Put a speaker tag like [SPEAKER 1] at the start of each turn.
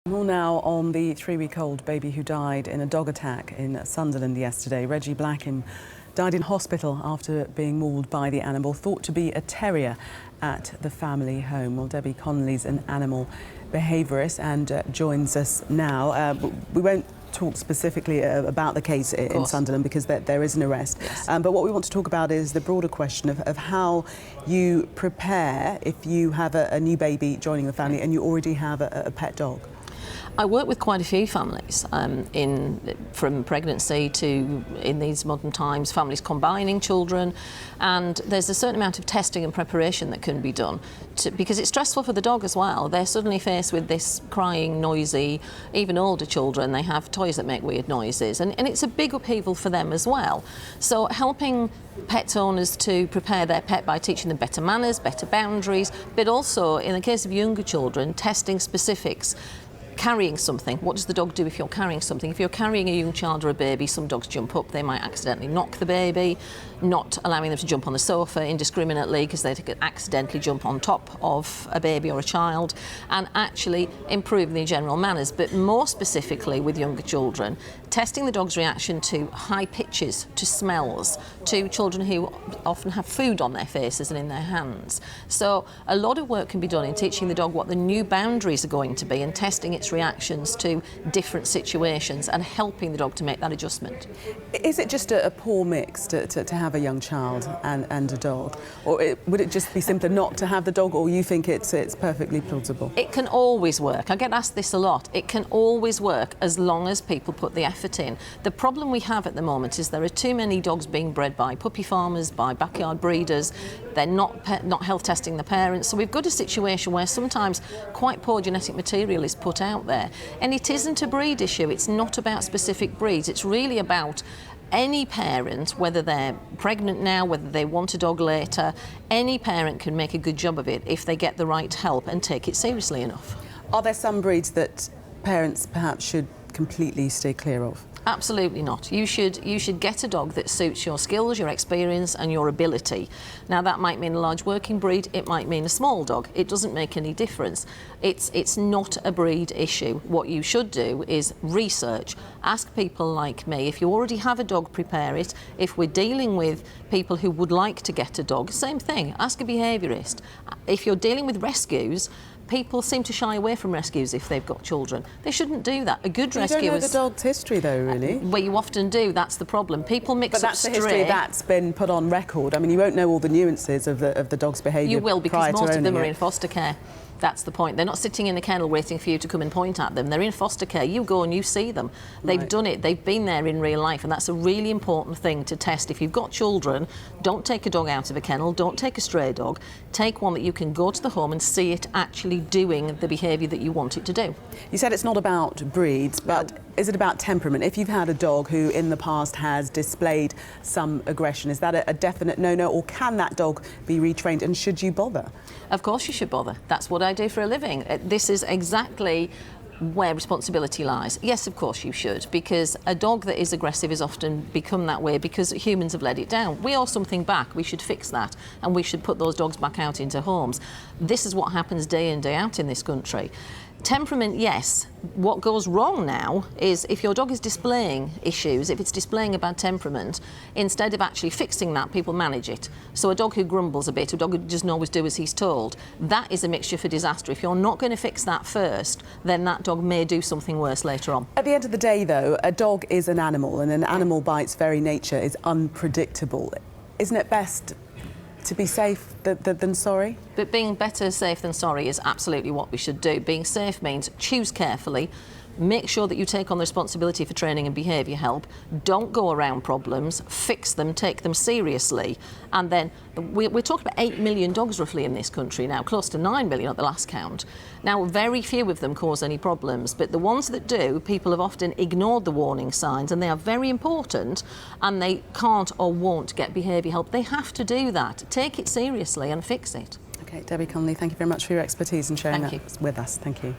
[SPEAKER 1] More now on the 3-week-old baby who died in a dog attack in Sunderland yesterday. Reggie Blackham died in hospital after being mauled by the animal, thought to be a terrier, at the family home. Well, Debbie Connolly's an animal behaviourist and joins us now. We won't talk specifically about the case in Sunderland because there is an arrest.
[SPEAKER 2] Yes.
[SPEAKER 1] But what we want to talk about is the broader question of how you prepare if you have a new baby joining the family and you already have a pet dog.
[SPEAKER 2] I work with quite a few families, from pregnancy to, in these modern times, families combining children, and there's a certain amount of testing and preparation that can be done because it's stressful for the dog as well. They're suddenly faced with this crying, noisy, even older children. They have toys that make weird noises, and it's a big upheaval for them as well. So helping pet owners to prepare their pet by teaching them better manners, better boundaries, but also, in the case of younger children, testing specifics. Carrying something. What does the dog do if you're carrying something? If you're carrying a young child or a baby, some dogs jump up, they might accidentally knock the baby, not allowing them to jump on the sofa indiscriminately because they could accidentally jump on top of a baby or a child, and actually improving their general manners. But more specifically with younger children, testing the dog's reaction to high pitches, to smells, to children who often have food on their faces and in their hands. So a lot of work can be done in teaching the dog what the new boundaries are going to be and testing its reactions to different situations and helping the dog to make that adjustment.
[SPEAKER 1] Is it just a poor mix to have a young child and a dog? Or would it just be simpler not to have the dog, or you think it's perfectly plausible?
[SPEAKER 2] It can always work. I get asked this a lot. It can always work as long as people put the effort in. The problem we have at the moment is there are too many dogs being bred by puppy farmers, by backyard breeders. They're not health testing the parents. So we've got a situation where sometimes quite poor genetic material is put out there. And it isn't a breed issue. It's not about specific breeds. It's really about any parent, whether they're pregnant now, whether they want a dog later, any parent can make a good job of it if they get the right help and take it seriously enough.
[SPEAKER 1] Are there some breeds that parents perhaps should completely stay clear of?
[SPEAKER 2] Absolutely not. You should get a dog that suits your skills, your experience and your ability. Now that might mean a large working breed, it might mean a small dog. It doesn't make any difference. It's not a breed issue. What you should do is research. Ask people like me. If you already have a dog, prepare it. If we're dealing with people who would like to get a dog, same thing. Ask a behaviourist. If you're dealing with rescues, people seem to shy away from rescues if they've got children. They shouldn't do that. A good rescue is...
[SPEAKER 1] You don't know the dog's history, though, really.
[SPEAKER 2] Well, you often do. That's the problem. People mix up stray...
[SPEAKER 1] But that's the history that's been put on record. I mean, you won't know all the nuances of the dog's behaviour.
[SPEAKER 2] You will, because most of them are
[SPEAKER 1] it.
[SPEAKER 2] in foster care. That's the point. They're not sitting in a kennel waiting for you to come and point at them. They're in foster care. You go and you see them. They've done it. They've been there in real life, and that's a really important thing to test. If you've got children, don't take a dog out of a kennel. Don't take a stray dog. Take one that you can go to the home and see it actually doing the behaviour that you want it to do.
[SPEAKER 1] You said it's not about breeds, but is it about temperament? If you've had a dog who in the past has displayed some aggression, is that a definite no-no, or can that dog be retrained, and should you bother?
[SPEAKER 2] Of course you should bother. That's what I do for a living. This is exactly where responsibility lies. Yes, of course you should, because a dog that is aggressive has often become that way because humans have let it down. We owe something back. We should fix that, and we should put those dogs back out into homes. This is what happens day in, day out in this country. Temperament, yes. What goes wrong now is if your dog is displaying issues, if it's displaying a bad temperament, instead of actually fixing that, people manage it. So a dog who grumbles a bit, a dog who doesn't always do as he's told, that is a mixture for disaster. If you're not going to fix that first, then that dog may do something worse later on.
[SPEAKER 1] At the end of the day, though, a dog is an animal, and an animal by its very nature is unpredictable. Isn't it best to be safe than sorry?
[SPEAKER 2] But being better safe than sorry is absolutely what we should do. Being safe means choose carefully, make sure that you take on the responsibility for training and behaviour help, don't go around problems, fix them, take them seriously. And then we're talking about 8 million dogs roughly in this country now, close to 9 million at the last count. Now, very few of them cause any problems, but the ones that do, people have often ignored the warning signs, and they are very important, and they can't or won't get behaviour help. They have to do that. Take it seriously and fix it.
[SPEAKER 1] OK, Debbie Connolly, thank you very much for your expertise and sharing
[SPEAKER 2] Thank
[SPEAKER 1] that with us. Thank you.